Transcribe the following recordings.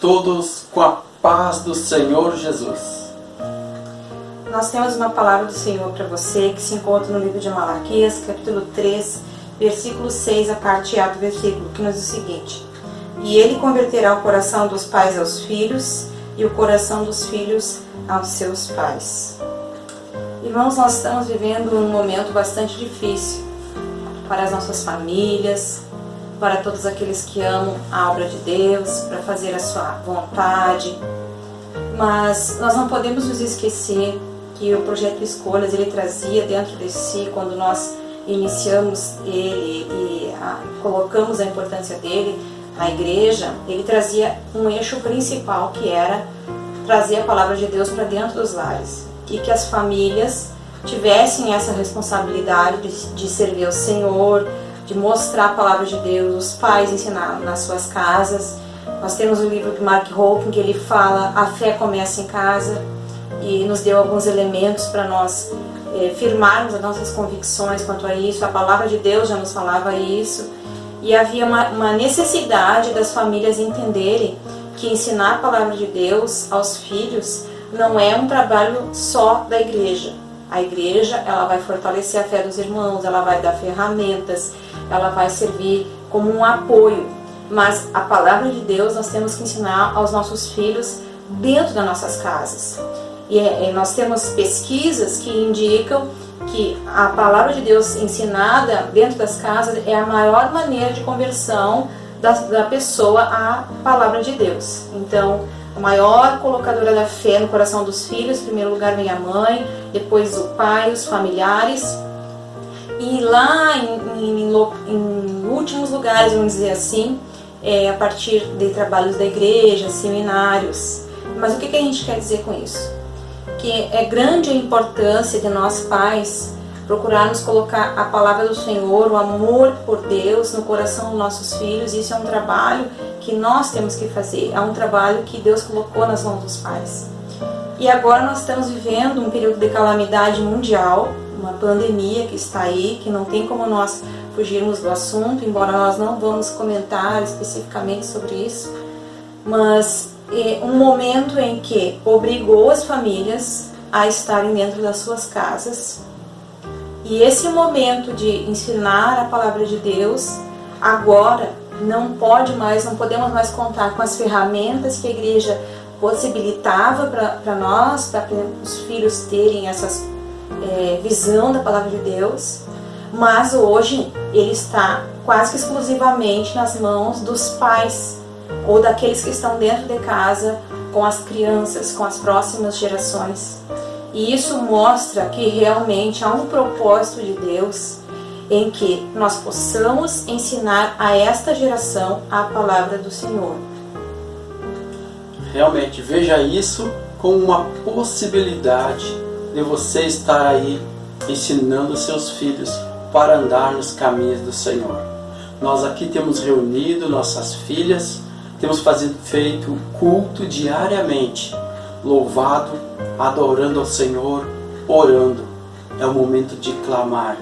todos com a paz do Senhor Jesus. Nós temos uma palavra do Senhor para você que se encontra no livro de Malaquias, capítulo 3, versículo 6, a parte A do versículo, que nos diz o seguinte: E ele converterá o coração dos pais aos filhos e o coração dos filhos aos seus pais. Irmãos, nós estamos vivendo um momento bastante difícil para as nossas famílias, para todos aqueles que amam a obra de Deus, para fazer a sua vontade. Mas nós não podemos nos esquecer que o projeto Escolhas, ele trazia dentro de si, quando nós iniciamos ele e colocamos a importância dele, a igreja, ele trazia um eixo principal, que era trazer a palavra de Deus para dentro dos lares. E que as famílias tivessem essa responsabilidade de servir ao Senhor, de mostrar a palavra de Deus, os pais ensinar nas suas casas. Nós temos o livro de Mark Hawking, que ele fala: a fé começa em casa, e nos deu alguns elementos para nós firmarmos as nossas convicções quanto a isso. A palavra de Deus já nos falava isso, e havia uma necessidade das famílias entenderem que ensinar a palavra de Deus aos filhos não é um trabalho só da igreja. A igreja, ela vai fortalecer a fé dos irmãos, ela vai dar ferramentas, ela vai servir como um apoio. Mas a palavra de Deus nós temos que ensinar aos nossos filhos dentro das nossas casas. E nós temos pesquisas que indicam que a palavra de Deus ensinada dentro das casas é a maior maneira de conversão da pessoa à palavra de Deus. Então, a maior colocadora da fé no coração dos filhos, em primeiro lugar vem a mãe, depois o pai, os familiares. E lá em últimos lugares, vamos dizer assim, a partir de trabalhos da igreja, seminários. Mas o que a gente quer dizer com isso? Que é grande a importância de nós pais procurarmos colocar a palavra do Senhor, o amor por Deus no coração dos nossos filhos. Isso é um trabalho que nós temos que fazer, é um trabalho que Deus colocou nas mãos dos pais. E agora nós estamos vivendo um período de calamidade mundial, uma pandemia que está aí, que não tem como nós fugirmos do assunto, embora nós não vamos comentar especificamente sobre isso, mas um momento em que obrigou as famílias a estarem dentro das suas casas. E esse momento de ensinar a palavra de Deus, agora não podemos mais contar com as ferramentas que a igreja possibilitava para nós, para os filhos terem essa visão da palavra de Deus. Mas hoje ele está quase que exclusivamente nas mãos dos pais, ou daqueles que estão dentro de casa com as crianças, com as próximas gerações. E isso mostra que realmente há um propósito de Deus em que nós possamos ensinar a esta geração a palavra do Senhor. Realmente, veja isso como uma possibilidade de você estar aí ensinando seus filhos para andar nos caminhos do Senhor. Nós aqui temos reunido nossas filhas, temos feito culto diariamente, louvado, adorando ao Senhor, orando. É o momento de clamar,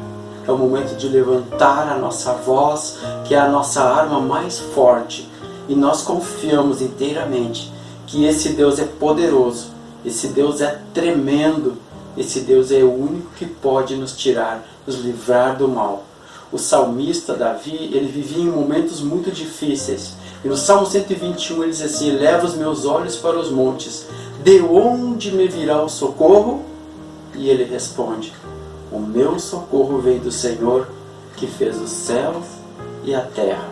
é o momento de levantar a nossa voz, que é a nossa arma mais forte. E nós confiamos inteiramente que esse Deus é poderoso, esse Deus é tremendo, esse Deus é o único que pode nos tirar, nos livrar do mal. O salmista Davi, ele vivia em momentos muito difíceis. E no Salmo 121 ele diz assim: eleva os meus olhos para os montes, de onde me virá o socorro? E ele responde: o meu socorro vem do Senhor, que fez os céus e a terra.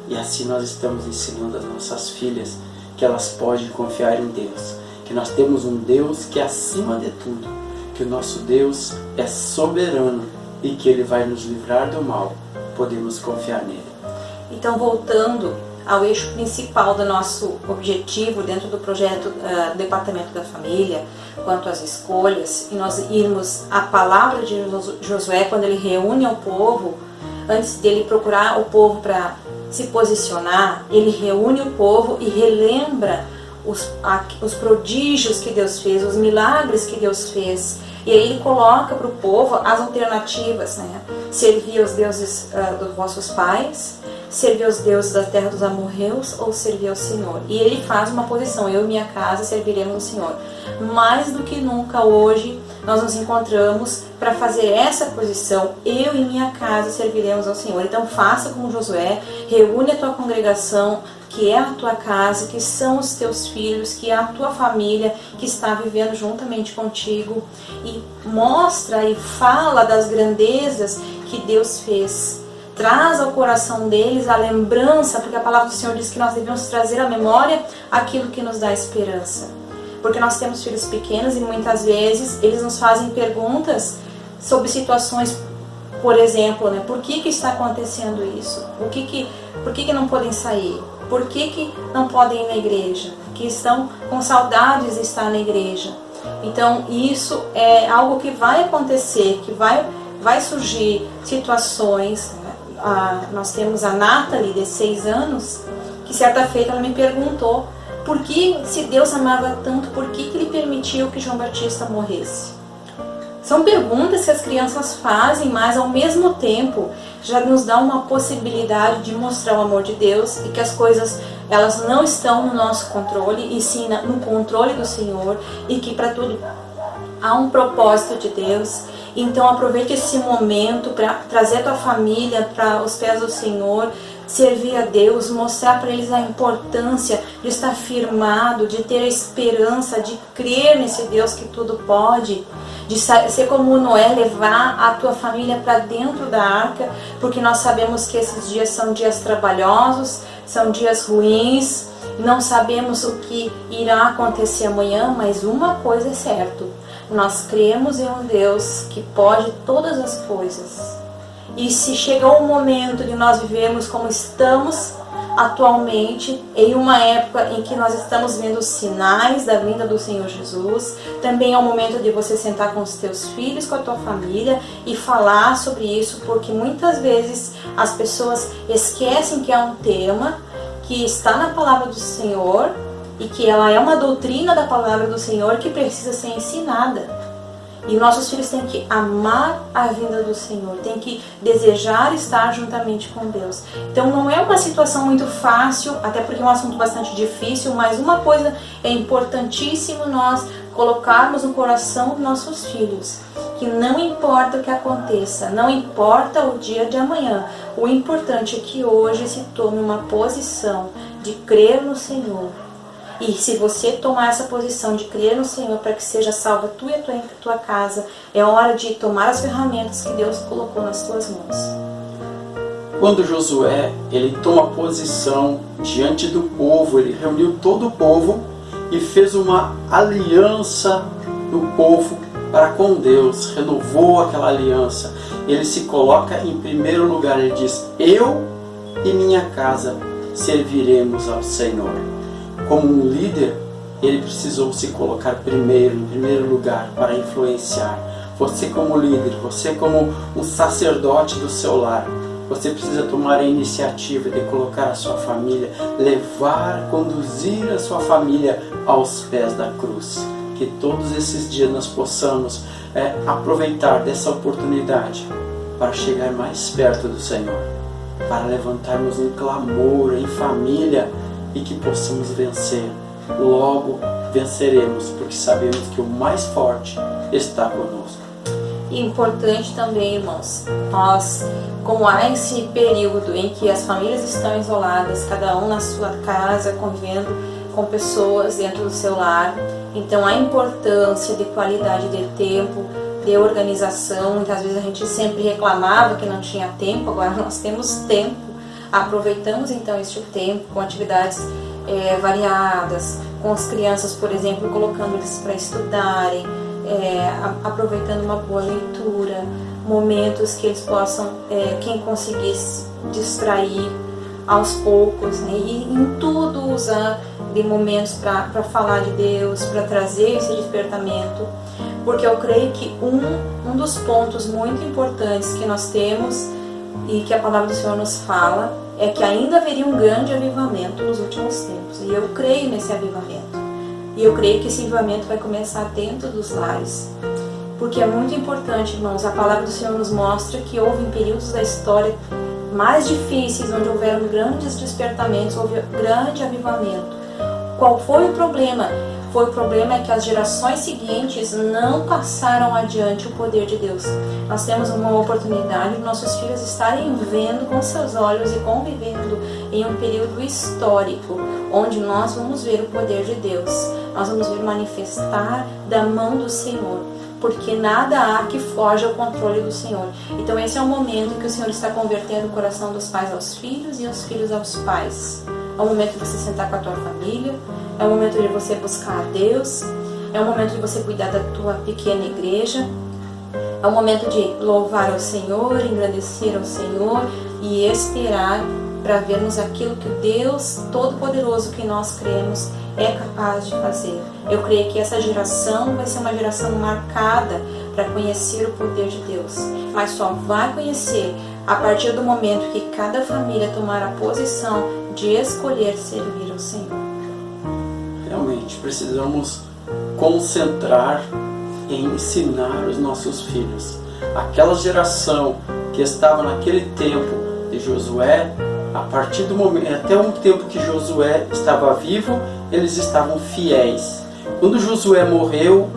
E assim nós estamos ensinando as nossas filhas que elas podem confiar em Deus, que nós temos um Deus que é acima de tudo, que o nosso Deus é soberano e que Ele vai nos livrar do mal. Podemos confiar nele. Então, voltando ao eixo principal do nosso objetivo dentro do projeto Departamento da Família, quanto às escolhas, e nós irmos à palavra de Josué, quando ele reúne ao povo, antes dele procurar o povo para se posicionar, ele reúne o povo e relembra os prodígios que Deus fez, os milagres que Deus fez. E aí ele coloca para o povo as alternativas, né? Servir aos deuses dos vossos pais, servir aos deuses da terra dos amorreus ou servir ao Senhor. E ele faz uma posição: eu e minha casa serviremos ao Senhor. Mais do que nunca hoje nós nos encontramos para fazer essa posição: eu e minha casa serviremos ao Senhor. Então faça como Josué, reúne a tua congregação, que é a tua casa, que são os teus filhos, que é a tua família que está vivendo juntamente contigo, e mostra e fala das grandezas que Deus fez. Traz ao coração deles a lembrança, porque a palavra do Senhor diz que nós devemos trazer à memória aquilo que nos dá esperança. Porque nós temos filhos pequenos e muitas vezes eles nos fazem perguntas sobre situações, por exemplo, né? Por que está acontecendo isso? Por que não podem sair? Por que não podem ir na igreja? Que estão com saudades de estar na igreja. Então isso é algo que vai acontecer, que vai surgir situações. Nós temos a Nathalie, de 6 anos, que certa feita ela me perguntou por que, se Deus amava tanto, por que Ele permitiu que João Batista morresse? São perguntas que as crianças fazem, mas ao mesmo tempo já nos dá uma possibilidade de mostrar o amor de Deus e que as coisas, elas não estão no nosso controle, e sim no controle do Senhor, e que para tudo há um propósito de Deus. Então aproveite esse momento para trazer a tua família para os pés do Senhor, servir a Deus, mostrar para eles a importância de estar firmado, de ter a esperança, de crer nesse Deus que tudo pode, de ser como Noé, levar a tua família para dentro da arca, porque nós sabemos que esses dias são dias trabalhosos, são dias ruins, não sabemos o que irá acontecer amanhã, mas uma coisa é certa: nós cremos em um Deus que pode todas as coisas. E se chegou o momento de nós vivermos como estamos atualmente, em uma época em que nós estamos vendo os sinais da vinda do Senhor Jesus, também é o momento de você sentar com os teus filhos, com a tua família e falar sobre isso, porque muitas vezes as pessoas esquecem que é um tema que está na palavra do Senhor e que ela é uma doutrina da palavra do Senhor que precisa ser ensinada. E nossos filhos têm que amar a vinda do Senhor, têm que desejar estar juntamente com Deus. Então não é uma situação muito fácil, até porque é um assunto bastante difícil, mas uma coisa é importantíssimo nós colocarmos no coração dos nossos filhos: que não importa o que aconteça, não importa o dia de amanhã, o importante é que hoje se tome uma posição de crer no Senhor. E se você tomar essa posição de crer no Senhor para que seja salva tu e a tua casa, é hora de tomar as ferramentas que Deus colocou nas tuas mãos. Quando Josué ele toma posição diante do povo, ele reuniu todo o povo e fez uma aliança do povo para com Deus, renovou aquela aliança. Ele se coloca em primeiro lugar, ele diz: eu e minha casa serviremos ao Senhor. Como um líder, ele precisou se colocar em primeiro lugar, para influenciar. Você como líder, você como um sacerdote do seu lar, você precisa tomar a iniciativa de colocar a sua família, conduzir a sua família aos pés da cruz. Que todos esses dias nós possamos aproveitar dessa oportunidade para chegar mais perto do Senhor, para levantarmos um clamor em família, e que possamos vencer. Logo venceremos, porque sabemos que o mais forte está conosco. E importante também, irmãos, nós, como há esse período em que as famílias estão isoladas, cada um na sua casa, convivendo com pessoas dentro do seu lar, então a importância de qualidade de tempo, de organização. Muitas vezes a gente sempre reclamava que não tinha tempo, agora nós temos tempo. Aproveitamos então este tempo com atividades variadas, com as crianças, por exemplo, colocando eles para estudarem, aproveitando uma boa leitura, momentos que eles possam, quem conseguisse, distrair aos poucos, né? E em tudo usar de momentos para falar de Deus, para trazer esse despertamento, porque eu creio que um dos pontos muito importantes que nós temos e que a palavra do Senhor nos fala é que ainda haveria um grande avivamento nos últimos tempos. E eu creio nesse avivamento. E eu creio que esse avivamento vai começar dentro dos lares. Porque é muito importante, irmãos, a palavra do Senhor nos mostra que houve em períodos da história mais difíceis, onde houveram grandes despertamentos, houve grande avivamento. Qual foi o problema? O problema é que as gerações seguintes não passaram adiante o poder de Deus. Nós temos uma oportunidade de nossos filhos estarem vendo com seus olhos e convivendo em um período histórico, onde nós vamos ver o poder de Deus. Nós vamos ver manifestar da mão do Senhor, porque nada há que foge ao controle do Senhor. Então esse é o momento em que o Senhor está convertendo o coração dos pais aos filhos e os filhos aos pais. É o momento de você sentar com a tua família, é o momento de você buscar a Deus, é o momento de você cuidar da tua pequena igreja, é o momento de louvar ao Senhor, engrandecer ao Senhor e esperar para vermos aquilo que o Deus Todo-Poderoso que nós cremos é capaz de fazer. Eu creio que essa geração vai ser uma geração marcada para conhecer o poder de Deus, mas só vai conhecer a partir do momento que cada família tomar a posição de escolher servir ao Senhor. Realmente precisamos concentrar em ensinar os nossos filhos. Aquela geração que estava naquele tempo de Josué, a partir do momento, até o tempo que Josué estava vivo, eles estavam fiéis. Quando Josué morreu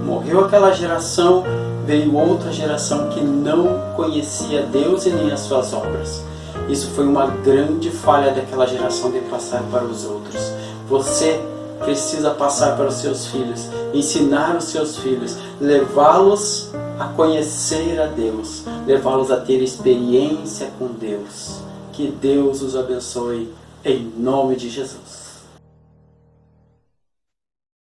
aquela geração, veio outra geração que não conhecia Deus e nem as suas obras. Isso foi uma grande falha daquela geração de passar para os outros. Você precisa passar para os seus filhos, ensinar os seus filhos, levá-los a conhecer a Deus, levá-los a ter experiência com Deus. Que Deus os abençoe em nome de Jesus.